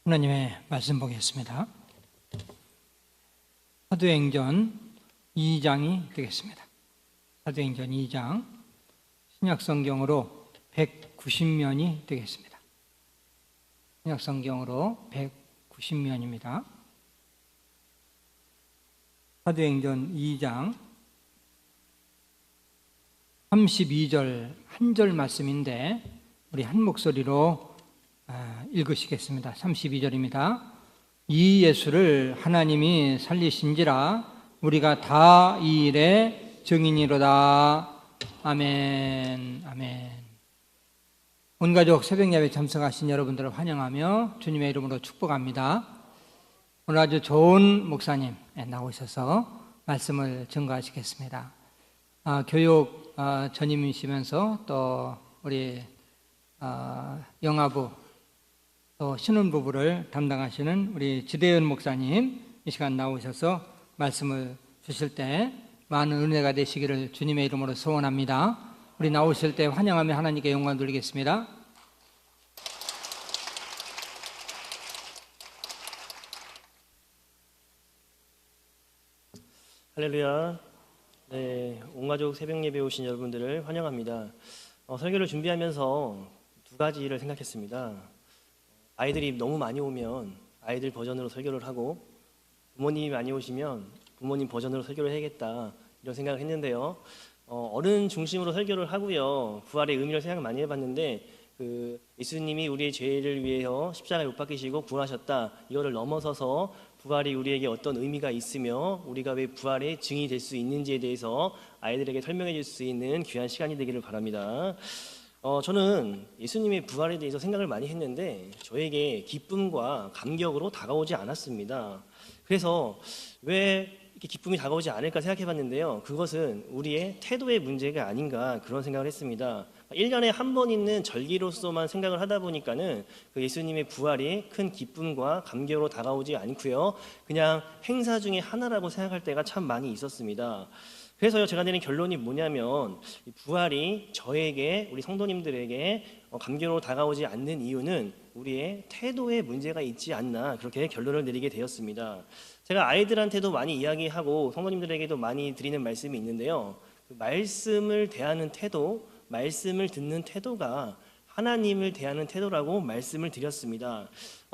하나님의 말씀 보겠습니다. 사도행전 2장이 되겠습니다. 사도행전 2장, 신약성경으로 190면이 되겠습니다. 신약성경으로 190면입니다. 사도행전 2장 32절 한 절 말씀인데 우리 한 목소리로 읽으시겠습니다. 32절입니다. 이 예수를 하나님이 살리신지라 우리가 다 이 일의 증인이로다. 아멘. 아멘. 온 가족 새벽 예배 참석하신 여러분들을 환영하며 주님의 이름으로 축복합니다. 오늘 아주 좋은 목사님 나오셔서 말씀을 증거하시겠습니다. 교육 전임이시면서 또 우리 영아부 또 신혼부부를 담당하시는 우리 지대현 목사님 이 시간 나오셔서 말씀을 주실 때 많은 은혜가 되시기를 주님의 이름으로 소원합니다. 우리 나오실 때 환영하며 하나님께 영광 돌리겠습니다. 할렐루야. 네, 온가족 새벽 예배 오신 여러분들을 환영합니다. 설교를 준비하면서 두 가지를 생각했습니다. 아이들이 너무 많이 오면 아이들 버전으로 설교를 하고 부모님이 많이 오시면 부모님 버전으로 설교를 해야겠다 이런 생각을 했는데요. 어른 중심으로 설교를 하고요. 부활의 의미를 생각 많이 해봤는데 예수님이 우리의 죄를 위해서 십자가에 못 박히시고 구원하셨다. 이거를 넘어서서 부활이 우리에게 어떤 의미가 있으며 우리가 왜 부활의 증인이 될 수 있는지에 대해서 아이들에게 설명해 줄 수 있는 귀한 시간이 되기를 바랍니다. 저는 예수님의 부활에 대해서 생각을 많이 했는데 저에게 기쁨과 감격으로 다가오지 않았습니다. 그래서 왜 이렇게 기쁨이 다가오지 않을까 생각해 봤는데요. 그것은 우리의 태도의 문제가 아닌가 그런 생각을 했습니다. 1년에 한 번 있는 절기로서만 생각을 하다 보니까는 예수님의 부활이 큰 기쁨과 감격으로 다가오지 않고요. 그냥 행사 중에 하나라고 생각할 때가 참 많이 있었습니다. 그래서요, 제가 내린 결론이 뭐냐면 부활이 저에게, 우리 성도님들에게 감격으로 다가오지 않는 이유는 우리의 태도에 문제가 있지 않나 그렇게 결론을 내리게 되었습니다. 제가 아이들한테도 많이 이야기하고 성도님들에게도 많이 드리는 말씀이 있는데요. 말씀을 대하는 태도, 말씀을 듣는 태도가 하나님을 대하는 태도라고 말씀을 드렸습니다.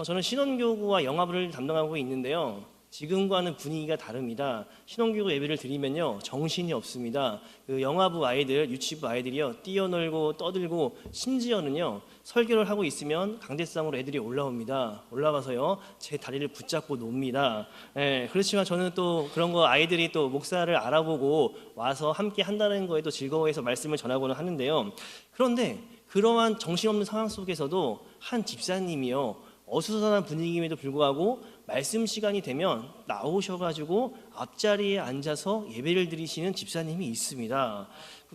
저는 신혼교구와 영아부를 담당하고 있는데요. 지금과는 분위기가 다릅니다. 신혼교구 예배를 드리면요, 정신이 없습니다. 영아부 아이들, 유치부 아이들이요, 뛰어놀고 떠들고 심지어는요, 설교를 하고 있으면 강대상으로 애들이 올라옵니다. 올라가서요, 제 다리를 붙잡고 놉니다. 그렇지만 저는 또 그런 거 아이들이 또 목사를 알아보고 와서 함께 한다는 거에 또 즐거워해서 말씀을 전하고는 하는데요. 그런데 그러한 정신없는 상황 속에서도 한 집사님이요, 어수선한 분위기임에도 불구하고 말씀 시간이 되면 나오셔가지고 앞자리에 앉아서 예배를 드리시는 집사님이 있습니다.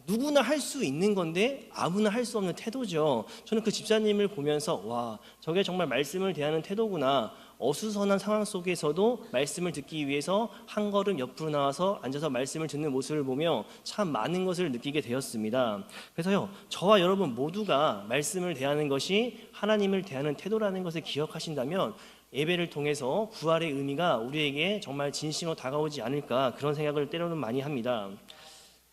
누구나 할 수 있는 건데 아무나 할 수 없는 태도죠. 저는 그 집사님을 보면서 와, 저게 정말 말씀을 대하는 태도구나. 어수선한 상황 속에서도 말씀을 듣기 위해서 한 걸음 옆으로 나와서 앉아서 말씀을 듣는 모습을 보며 참 많은 것을 느끼게 되었습니다. 그래서요, 저와 여러분 모두가 말씀을 대하는 것이 하나님을 대하는 태도라는 것을 기억하신다면 예배를 통해서 부활의 의미가 우리에게 정말 진심으로 다가오지 않을까 그런 생각을 때로는 많이 합니다.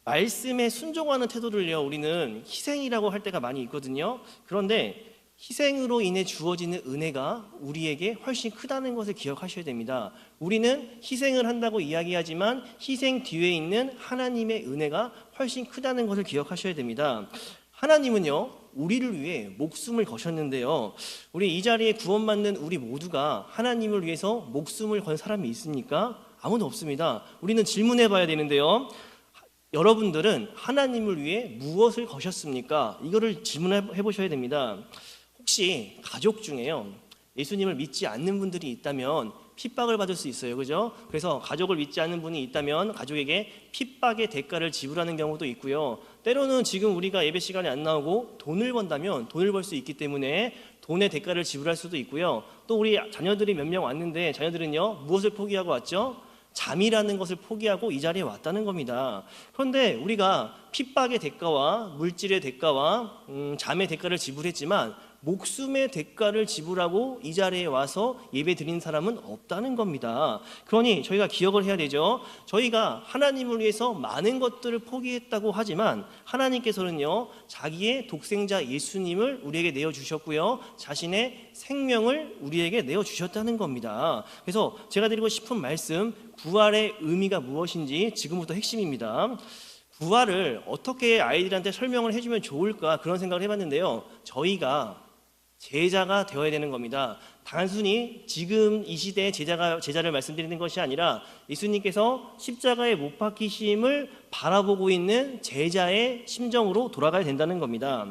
말씀에 순종하는 태도를요, 우리는 희생이라고 할 때가 많이 있거든요. 그런데 희생으로 인해 주어지는 은혜가 우리에게 훨씬 크다는 것을 기억하셔야 됩니다. 우리는 희생을 한다고 이야기하지만 희생 뒤에 있는 하나님의 은혜가 훨씬 크다는 것을 기억하셔야 됩니다. 하나님은요, 우리를 위해 목숨을 거셨는데요, 우리 이 자리에 구원받는 우리 모두가 하나님을 위해서 목숨을 건 사람이 있습니까? 아무도 없습니다. 우리는 질문해 봐야 되는데요, 여러분들은 하나님을 위해 무엇을 거셨습니까? 이거를 질문해 보셔야 됩니다. 혹시 가족 중에요, 예수님을 믿지 않는 분들이 있다면 핍박을 받을 수 있어요, 그죠? 그래서 가족을 믿지 않는 분이 있다면 가족에게 핍박의 대가를 지불하는 경우도 있고요. 때로는 지금 우리가 예배 시간에 안 나오고 돈을 번다면 돈을 벌 수 있기 때문에 돈의 대가를 지불할 수도 있고요. 또 우리 자녀들이 몇 명 왔는데 자녀들은요, 무엇을 포기하고 왔죠? 잠이라는 것을 포기하고 이 자리에 왔다는 겁니다. 그런데 우리가 핍박의 대가와 물질의 대가와 잠의 대가를 지불했지만 목숨의 대가를 지불하고 이 자리에 와서 예배 드린 사람은 없다는 겁니다. 그러니 저희가 기억을 해야 되죠. 저희가 하나님을 위해서 많은 것들을 포기했다고 하지만 하나님께서는요, 자기의 독생자 예수님을 우리에게 내어주셨고요, 자신의 생명을 우리에게 내어주셨다는 겁니다. 그래서 제가 드리고 싶은 말씀, 부활의 의미가 무엇인지 지금부터 핵심입니다. 부활을 어떻게 아이들한테 설명을 해주면 좋을까, 그런 생각을 해봤는데요, 저희가 제자가 되어야 되는 겁니다. 단순히 지금 이 시대의 제자를 말씀드리는 것이 아니라 예수님께서 십자가에 못 박히심을 바라보고 있는 제자의 심정으로 돌아가야 된다는 겁니다.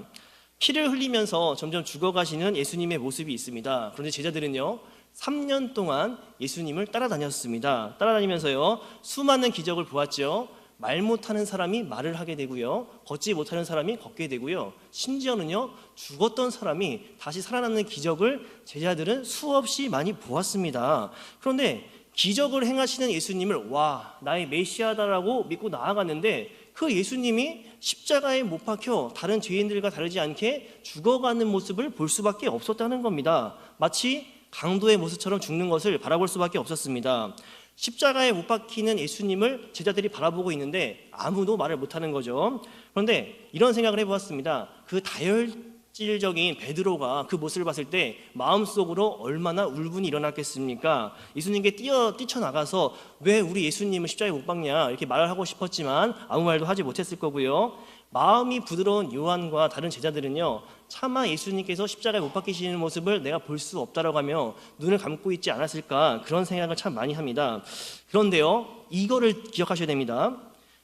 피를 흘리면서 점점 죽어가시는 예수님의 모습이 있습니다. 그런데 제자들은요, 3년 동안 예수님을 따라다녔습니다. 따라다니면서요, 수많은 기적을 보았죠. 말 못하는 사람이 말을 하게 되고요, 걷지 못하는 사람이 걷게 되고요, 심지어는요, 죽었던 사람이 다시 살아나는 기적을 제자들은 수없이 많이 보았습니다. 그런데 기적을 행하시는 예수님을 와, 나의 메시아다라고 믿고 나아갔는데 그 예수님이 십자가에 못 박혀 다른 죄인들과 다르지 않게 죽어가는 모습을 볼 수밖에 없었다는 겁니다. 마치 강도의 모습처럼 죽는 것을 바라볼 수밖에 없었습니다. 십자가에 못 박히는 예수님을 제자들이 바라보고 있는데 아무도 말을 못하는 거죠. 그런데 이런 생각을 해보았습니다. 그 다혈질적인 베드로가 그 모습을 봤을 때 마음속으로 얼마나 울분이 일어났겠습니까? 예수님께 뛰쳐나가서 왜 우리 예수님을 십자가에 못 박냐, 이렇게 말을 하고 싶었지만 아무 말도 하지 못했을 거고요. 마음이 부드러운 요한과 다른 제자들은요, 차마 예수님께서 십자가에 못 박히시는 모습을 내가 볼 수 없다라고 하며 눈을 감고 있지 않았을까, 그런 생각을 참 많이 합니다. 그런데요, 이거를 기억하셔야 됩니다.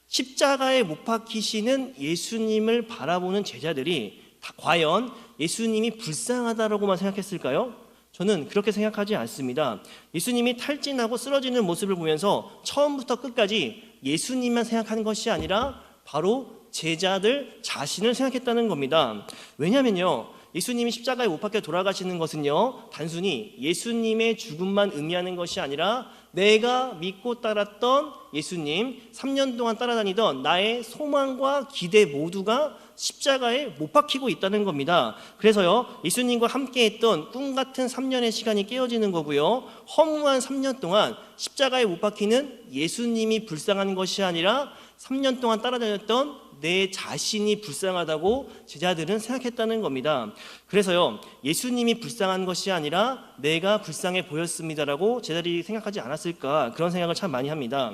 십자가에 못 박히시는 예수님을 바라보는 제자들이 과연 예수님이 불쌍하다라고만 생각했을까요? 저는 그렇게 생각하지 않습니다. 예수님이 탈진하고 쓰러지는 모습을 보면서 처음부터 끝까지 예수님만 생각하는 것이 아니라 바로 제자들 자신을 생각했다는 겁니다. 왜냐하면요, 예수님이 십자가에 못 박혀 돌아가시는 것은요, 단순히 예수님의 죽음만 의미하는 것이 아니라 내가 믿고 따랐던 예수님, 3년 동안 따라다니던 나의 소망과 기대 모두가 십자가에 못 박히고 있다는 겁니다. 그래서요, 예수님과 함께했던 꿈 같은 3년의 시간이 깨어지는 거고요, 허무한 3년 동안 십자가에 못 박히는 예수님이 불쌍한 것이 아니라 3년 동안 따라다녔던 내 자신이 불쌍하다고 제자들은 생각했다는 겁니다. 그래서요, 예수님이 불쌍한 것이 아니라 내가 불쌍해 보였습니다라고 제자들이 생각하지 않았을까, 그런 생각을 참 많이 합니다.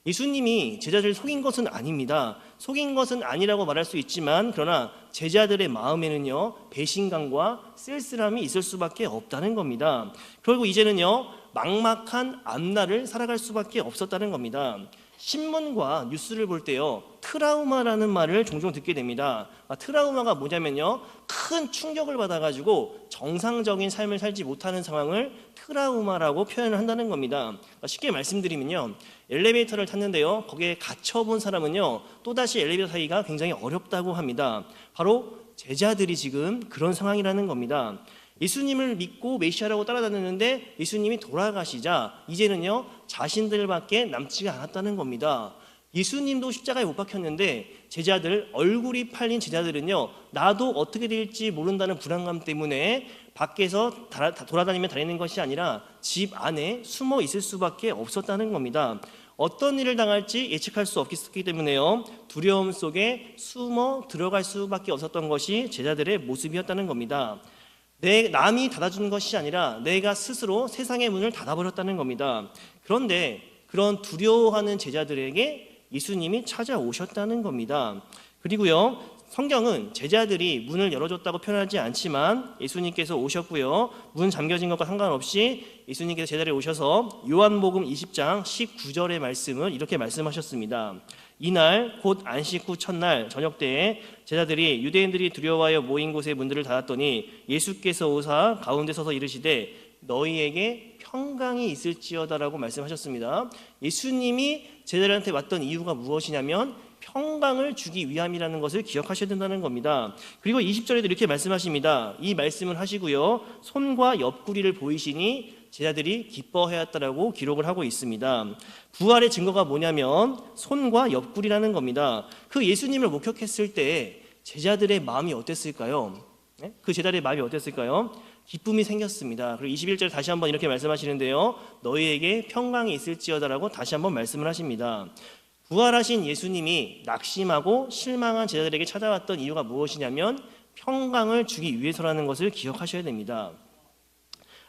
예수님이 제자들을 속인 것은 아닙니다. 속인 것은 아니라고 말할 수 있지만 그러나 제자들의 마음에는요, 배신감과 쓸쓸함이 있을 수밖에 없다는 겁니다. 그리고 이제는요, 막막한 앞날을 살아갈 수밖에 없었다는 겁니다. 신문과 뉴스를 볼 때요, 트라우마라는 말을 종종 듣게 됩니다. 트라우마가 뭐냐면요, 큰 충격을 받아가지고 정상적인 삶을 살지 못하는 상황을 트라우마라고 표현을 한다는 겁니다. 쉽게 말씀드리면요, 엘리베이터를 탔는데요, 거기에 갇혀본 사람은요, 또다시 엘리베이터 타기가 굉장히 어렵다고 합니다. 바로 제자들이 지금 그런 상황이라는 겁니다. 예수님을 믿고 메시아라고 따라다녔는데 예수님이 돌아가시자 이제는요, 자신들밖에 남지가 않았다는 겁니다. 예수님도 십자가에 못 박혔는데 제자들, 얼굴이 팔린 제자들은요, 나도 어떻게 될지 모른다는 불안감 때문에 밖에서 돌아다니면 다니는 것이 아니라 집 안에 숨어 있을 수밖에 없었다는 겁니다. 어떤 일을 당할지 예측할 수 없기 때문에요, 두려움 속에 숨어 들어갈 수밖에 없었던 것이 제자들의 모습이었다는 겁니다. 남이 닫아준 것이 아니라 내가 스스로 세상의 문을 닫아버렸다는 겁니다. 그런데 그런 두려워하는 제자들에게 예수님이 찾아오셨다는 겁니다. 그리고요, 성경은 제자들이 문을 열어줬다고 표현하지 않지만 예수님께서 오셨고요, 문 잠겨진 것과 상관없이 예수님께서 제자리에 오셔서 요한복음 20장 19절의 말씀을 이렇게 말씀하셨습니다. 이날 곧 안식 후 첫날 저녁 때에 제자들이 유대인들이 두려워하여 모인 곳의 문들을 닫았더니 예수께서 오사 가운데 서서 이르시되 너희에게 평강이 있을지어다라고 말씀하셨습니다. 예수님이 제자들한테 왔던 이유가 무엇이냐면 평강을 주기 위함이라는 것을 기억하셔야 된다는 겁니다. 그리고 20절에도 이렇게 말씀하십니다. 이 말씀을 하시고요, 손과 옆구리를 보이시니 제자들이 기뻐하였다라고 기록을 하고 있습니다. 부활의 증거가 뭐냐면 손과 옆구리라는 겁니다. 그 예수님을 목격했을 때 제자들의 마음이 어땠을까요? 그 제자들의 마음이 어땠을까요? 기쁨이 생겼습니다. 그리고 21절 다시 한번 이렇게 말씀하시는데요. 너희에게 평강이 있을지어다라고 다시 한번 말씀을 하십니다. 부활하신 예수님이 낙심하고 실망한 제자들에게 찾아왔던 이유가 무엇이냐면 평강을 주기 위해서라는 것을 기억하셔야 됩니다.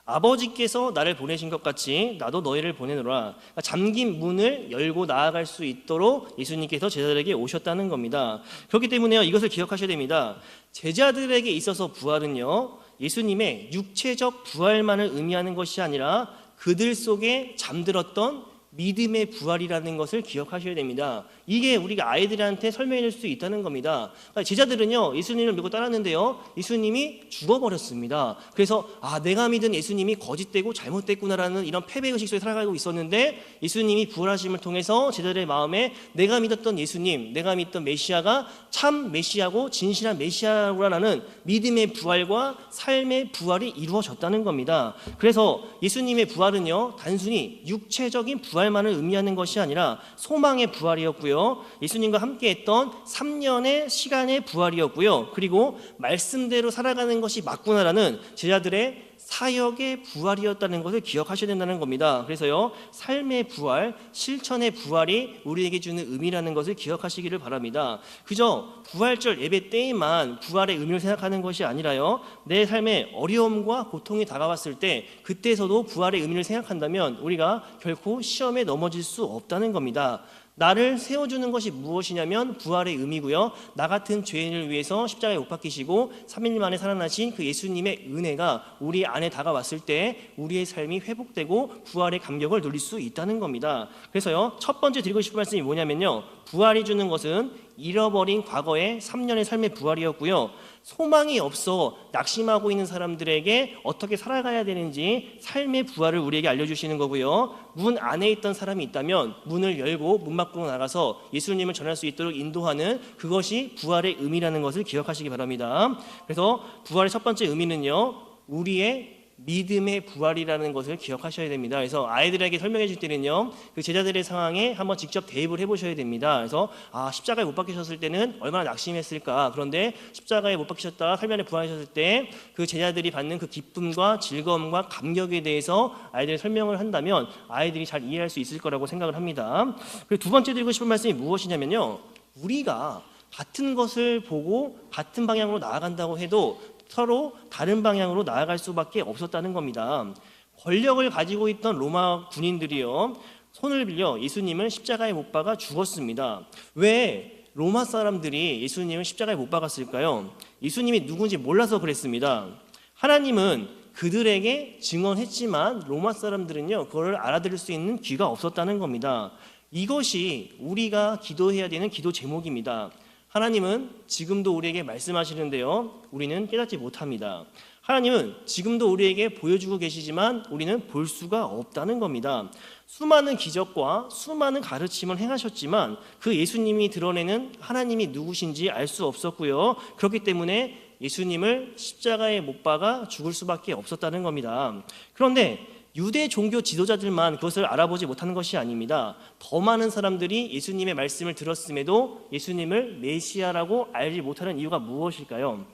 아버지께서 나를 보내신 것 같이 나도 너희를 보내노라. 그러니까 잠긴 문을 열고 나아갈 수 있도록 예수님께서 제자들에게 오셨다는 겁니다. 그렇기 때문에요, 이것을 기억하셔야 됩니다. 제자들에게 있어서 부활은요, 예수님의 육체적 부활만을 의미하는 것이 아니라 그들 속에 잠들었던 믿음의 부활이라는 것을 기억하셔야 됩니다. 이게 우리가 아이들한테 설명해 줄 수 있다는 겁니다. 그러니까 제자들은요, 예수님을 믿고 따랐는데요, 예수님이 죽어버렸습니다. 그래서 내가 믿은 예수님이 거짓되고 잘못됐구나라는 이런 패배의식 속에 살아가고 있었는데, 예수님이 부활하심을 통해서 제자들의 마음에 내가 믿었던 예수님, 내가 믿던 메시아가 참 메시아고 진실한 메시아라는 믿음의 부활과 삶의 부활이 이루어졌다는 겁니다. 그래서 예수님의 부활은요, 단순히 육체적인 부활만을 의미하는 것이 아니라 소망의 부활이었고요, 예수님과 함께했던 3년의 시간의 부활이었고요, 그리고 말씀대로 살아가는 것이 맞구나라는 제자들의 사역의 부활이었다는 것을 기억하셔야 된다는 겁니다. 그래서요, 삶의 부활, 실천의 부활이 우리에게 주는 의미라는 것을 기억하시기를 바랍니다. 그저 부활절 예배 때에만 부활의 의미를 생각하는 것이 아니라요, 내 삶에 어려움과 고통이 다가왔을 때 그때서도 부활의 의미를 생각한다면 우리가 결코 시험에 넘어질 수 없다는 겁니다. 나를 세워주는 것이 무엇이냐면 부활의 의미고요, 나 같은 죄인을 위해서 십자가에 못 박히시고 3일 만에 살아나신 그 예수님의 은혜가 우리 안에 다가왔을 때 우리의 삶이 회복되고 부활의 감격을 누릴 수 있다는 겁니다. 그래서요, 첫 번째 드리고 싶은 말씀이 뭐냐면요, 부활이 주는 것은 잃어버린 과거의 3년의 삶의 부활이었고요, 소망이 없어 낙심하고 있는 사람들에게 어떻게 살아가야 되는지 삶의 부활을 우리에게 알려주시는 거고요, 문 안에 있던 사람이 있다면 문을 열고 문 밖으로 나가서 예수님을 전할 수 있도록 인도하는 그것이 부활의 의미라는 것을 기억하시기 바랍니다. 그래서 부활의 첫 번째 의미는요, 우리의 믿음의 부활이라는 것을 기억하셔야 됩니다. 그래서 아이들에게 설명해 줄 때는요, 그 제자들의 상황에 한번 직접 대입을 해보셔야 됩니다. 그래서 십자가에 못 박히셨을 때는 얼마나 낙심했을까, 그런데 십자가에 못 박히셨다가 3일 만에 부활하셨을 때 그 제자들이 받는 그 기쁨과 즐거움과 감격에 대해서 아이들이 설명을 한다면 아이들이 잘 이해할 수 있을 거라고 생각을 합니다. 그리고 두 번째 드리고 싶은 말씀이 무엇이냐면요, 우리가 같은 것을 보고 같은 방향으로 나아간다고 해도 서로 다른 방향으로 나아갈 수밖에 없었다는 겁니다. 권력을 가지고 있던 로마 군인들이요, 손을 빌려 예수님을 십자가에 못 박아 죽었습니다. 왜 로마 사람들이 예수님을 십자가에 못 박았을까요? 예수님이 누군지 몰라서 그랬습니다. 하나님은 그들에게 증언했지만 로마 사람들은요, 그걸 알아들을 수 있는 귀가 없었다는 겁니다. 이것이 우리가 기도해야 되는 기도 제목입니다. 하나님은 지금도 우리에게 말씀하시는데요, 우리는 깨닫지 못합니다. 하나님은 지금도 우리에게 보여주고 계시지만 우리는 볼 수가 없다는 겁니다. 수많은 기적과 수많은 가르침을 행하셨지만 그 예수님이 드러내는 하나님이 누구신지 알 수 없었고요, 그렇기 때문에 예수님을 십자가에 못 박아 죽을 수밖에 없었다는 겁니다. 그런데 유대 종교 지도자들만 그것을 알아보지 못하는 것이 아닙니다. 더 많은 사람들이 예수님의 말씀을 들었음에도 예수님을 메시아라고 알지 못하는 이유가 무엇일까요?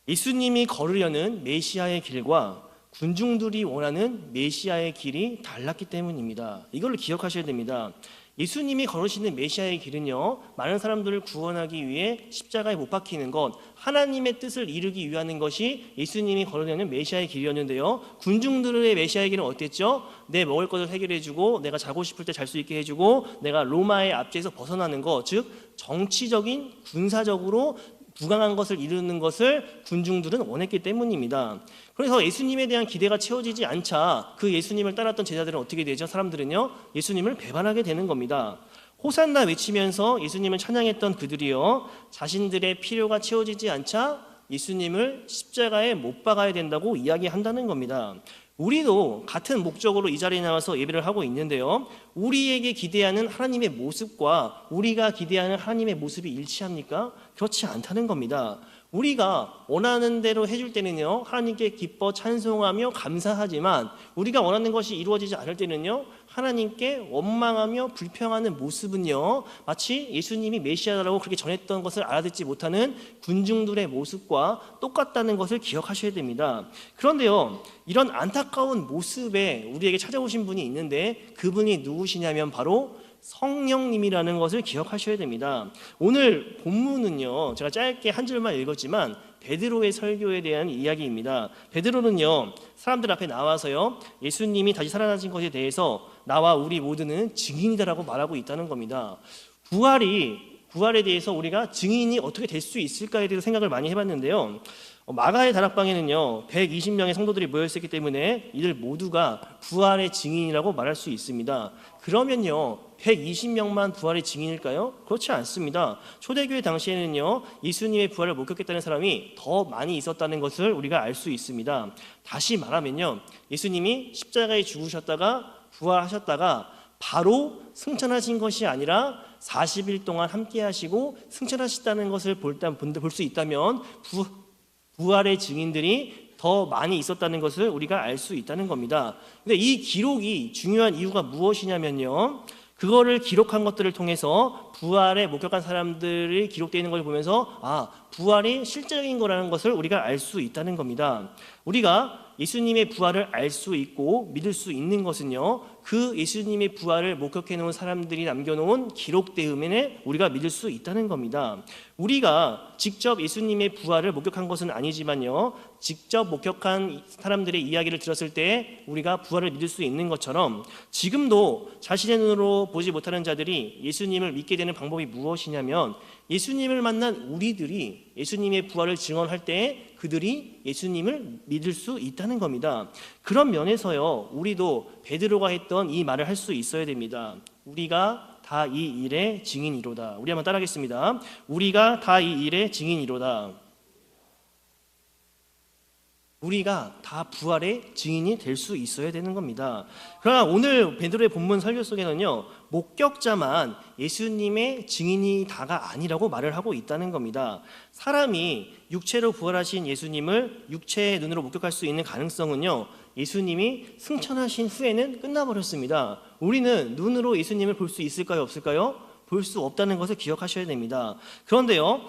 예수님이 걸으려는 메시아의 길과 군중들이 원하는 메시아의 길이 달랐기 때문입니다. 이걸 기억하셔야 됩니다. 예수님이 걸으시는 메시아의 길은요, 많은 사람들을 구원하기 위해 십자가에 못 박히는 것, 하나님의 뜻을 이루기 위한 것이 예수님이 걸으려는 메시아의 길이었는데요, 군중들의 메시아의 길은 어땠죠? 내 먹을 것을 해결해주고, 내가 자고 싶을 때 잘 수 있게 해주고, 내가 로마의 압제에서 벗어나는 것, 즉 정치적인 군사적으로 부강한 것을 이루는 것을 군중들은 원했기 때문입니다. 그래서 예수님에 대한 기대가 채워지지 않자 그 예수님을 따랐던 제자들은 어떻게 되죠? 사람들은요, 예수님을 배반하게 되는 겁니다. 호산나 외치면서 예수님을 찬양했던 그들이요, 자신들의 필요가 채워지지 않자 예수님을 십자가에 못 박아야 된다고 이야기한다는 겁니다. 우리도 같은 목적으로 이 자리에 나와서 예배를 하고 있는데요, 우리에게 기대하는 하나님의 모습과 우리가 기대하는 하나님의 모습이 일치합니까? 그렇지 않다는 겁니다. 우리가 원하는 대로 해줄 때는요, 하나님께 기뻐 찬송하며 감사하지만 우리가 원하는 것이 이루어지지 않을 때는요, 하나님께 원망하며 불평하는 모습은요, 마치 예수님이 메시아라고 그렇게 전했던 것을 알아듣지 못하는 군중들의 모습과 똑같다는 것을 기억하셔야 됩니다. 그런데요, 이런 안타까운 모습에 우리에게 찾아오신 분이 있는데 그분이 누구시냐면 바로 성령님이라는 것을 기억하셔야 됩니다. 오늘 본문은요, 제가 짧게 한 줄만 읽었지만 베드로의 설교에 대한 이야기입니다. 베드로는요, 사람들 앞에 나와서요, 예수님이 다시 살아나신 것에 대해서 나와 우리 모두는 증인이다라고 말하고 있다는 겁니다. 부활에 대해서 우리가 증인이 어떻게 될 수 있을까에 대해서 생각을 많이 해봤는데요, 마가의 다락방에는요 120명의 성도들이 모여있었기 때문에 이들 모두가 부활의 증인이라고 말할 수 있습니다. 그러면요 120명만 부활의 증인일까요? 그렇지 않습니다. 초대교회 당시에는요 예수님의 부활을 목격했다는 사람이 더 많이 있었다는 것을 우리가 알 수 있습니다. 다시 말하면요, 예수님이 십자가에 죽으셨다가 부활하셨다가 바로 승천하신 것이 아니라 40일 동안 함께 하시고 승천하셨다는 것을 볼 수 있다면 부활의 증인들이 더 많이 있었다는 것을 우리가 알 수 있다는 겁니다. 근데 이 기록이 중요한 이유가 무엇이냐면요, 그거를 기록한 것들을 통해서 부활에 목격한 사람들이 기록되어 있는 것을 보면서 부활이 실제적인 거라는 것을 우리가 알 수 있다는 겁니다. 우리가 예수님의 부활을 알 수 있고 믿을 수 있는 것은요, 그 예수님의 부활을 목격해 놓은 사람들이 남겨놓은 기록 때문에 우리가 믿을 수 있다는 겁니다. 우리가 직접 예수님의 부활을 목격한 것은 아니지만요, 직접 목격한 사람들의 이야기를 들었을 때 우리가 부활을 믿을 수 있는 것처럼 지금도 자신의 눈으로 보지 못하는 자들이 예수님을 믿게 되는 방법이 무엇이냐면, 예수님을 만난 우리들이 예수님의 부활을 증언할 때 그들이 예수님을 믿을 수 있다는 겁니다. 그런 면에서요, 우리도 베드로가 했던 이 말을 할 수 있어야 됩니다. 우리가 다 이 일의 증인이로다. 우리 한번 따라하겠습니다. 우리가 다 이 일의 증인이로다. 우리가 다 부활의 증인이 될 수 있어야 되는 겁니다. 그러나 오늘 베드로의 본문 설교 속에는요, 목격자만 예수님의 증인이 다가 아니라고 말을 하고 있다는 겁니다. 사람이 육체로 부활하신 예수님을 육체의 눈으로 목격할 수 있는 가능성은요, 예수님이 승천하신 후에는 끝나버렸습니다. 우리는 눈으로 예수님을 볼 수 있을까요, 없을까요? 볼 수 없다는 것을 기억하셔야 됩니다. 그런데요,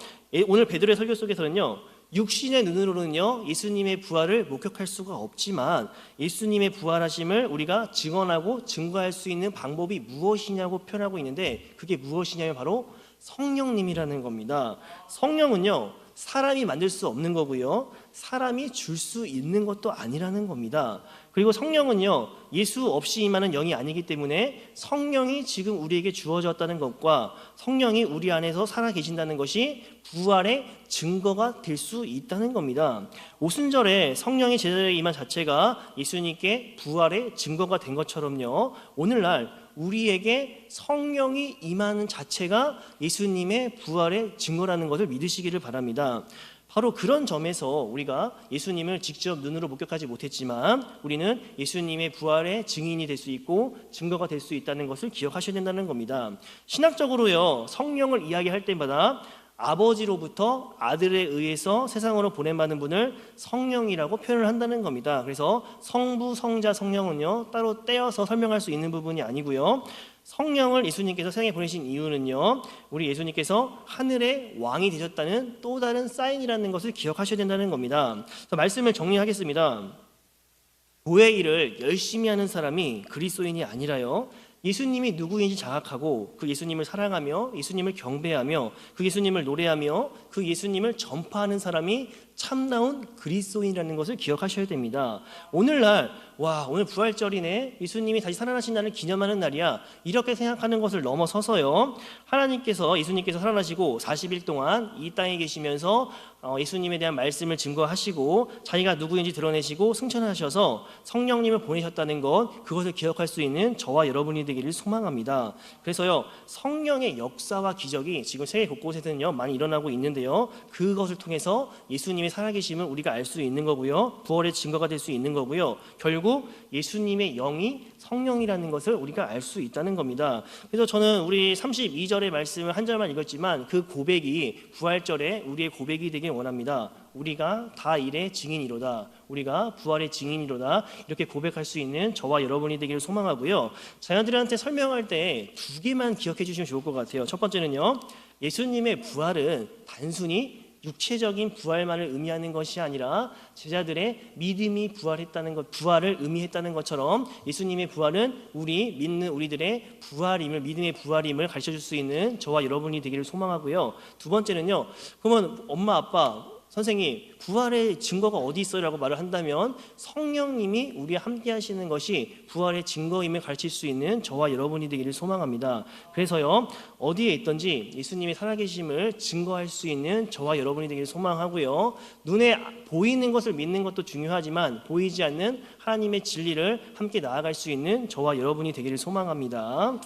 오늘 베드로의 설교 속에서는요, 육신의 눈으로는요 예수님의 부활을 목격할 수가 없지만 예수님의 부활하심을 우리가 증언하고 증거할 수 있는 방법이 무엇이냐고 표현하고 있는데, 그게 무엇이냐면 바로 성령님이라는 겁니다. 성령은요 사람이 만들 수 없는 거고요, 사람이 줄 수 있는 것도 아니라는 겁니다. 그리고 성령은요 예수 없이 임하는 영이 아니기 때문에 성령이 지금 우리에게 주어졌다는 것과 성령이 우리 안에서 살아 계신다는 것이 부활의 증거가 될 수 있다는 겁니다. 오순절에 성령이 제자리에 임한 자체가 예수님께 부활의 증거가 된 것처럼요, 오늘날 우리에게 성령이 임하는 자체가 예수님의 부활의 증거라는 것을 믿으시기를 바랍니다. 바로 그런 점에서 우리가 예수님을 직접 눈으로 목격하지 못했지만 우리는 예수님의 부활의 증인이 될 수 있고 증거가 될 수 있다는 것을 기억하셔야 된다는 겁니다. 신학적으로요, 성령을 이야기할 때마다 아버지로부터 아들에 의해서 세상으로 보냄받는 분을 성령이라고 표현을 한다는 겁니다. 그래서 성부, 성자, 성령은요 따로 떼어서 설명할 수 있는 부분이 아니고요, 성령을 예수님께서 세상에 보내신 이유는요, 우리 예수님께서 하늘의 왕이 되셨다는 또 다른 사인이라는 것을 기억하셔야 된다는 겁니다. 그래서 말씀을 정리하겠습니다. 교회 일을 열심히 하는 사람이 그리스도인이 아니라요, 예수님이 누구인지 자각하고 그 예수님을 사랑하며 예수님을 경배하며 그 예수님을 노래하며 그 예수님을 전파하는 사람이 참나온 그리스도인이라는 것을 기억하셔야 됩니다. 오늘날 오늘 부활절이네, 예수님이 다시 살아나신 날을 기념하는 날이야, 이렇게 생각하는 것을 넘어서서요, 예수님께서 살아나시고 40일 동안 이 땅에 계시면서 예수님에 대한 말씀을 증거하시고 자기가 누구인지 드러내시고 승천하셔서 성령님을 보내셨다는 것, 그것을 기억할 수 있는 저와 여러분이 되기를 소망합니다. 그래서요, 성령의 역사와 기적이 지금 세계 곳곳에서는요 많이 일어나고 있는데요, 그것을 통해서 예수님의 예수님의 살아계심을 우리가 알 수 있는 거고요. 부활의 증거가 될 수 있는 거고요. 결국 예수님의 영이 성령이라는 것을 우리가 알 수 있다는 겁니다. 그래서 저는 우리 32절의 말씀을 한 절만 읽었지만 그 고백이 부활절에 우리의 고백이 되길 원합니다. 우리가 다 일의 증인이로다. 우리가 부활의 증인이로다. 이렇게 고백할 수 있는 저와 여러분이 되기를 소망하고요. 자녀들한테 설명할 때 두 개만 기억해 주시면 좋을 것 같아요. 첫 번째는요. 예수님의 부활은 단순히 육체적인 부활만을 의미하는 것이 아니라 제자들의 믿음이 부활했다는 것, 부활을 의미했다는 것처럼 예수님의 부활은 우리 믿는 우리들의 부활임을, 믿음의 부활임을 가르쳐 줄 수 있는 저와 여러분이 되기를 소망하고요. 두 번째는요. 그러면 엄마, 아빠, 선생님, 부활의 증거가 어디 있어요? 라고 말을 한다면 성령님이 우리와 함께 하시는 것이 부활의 증거임을 가르칠 수 있는 저와 여러분이 되기를 소망합니다. 그래서요, 어디에 있든지 예수님이 살아계심을 증거할 수 있는 저와 여러분이 되기를 소망하고요. 눈에 보이는 것을 믿는 것도 중요하지만 보이지 않는 하나님의 진리를 함께 나아갈 수 있는 저와 여러분이 되기를 소망합니다.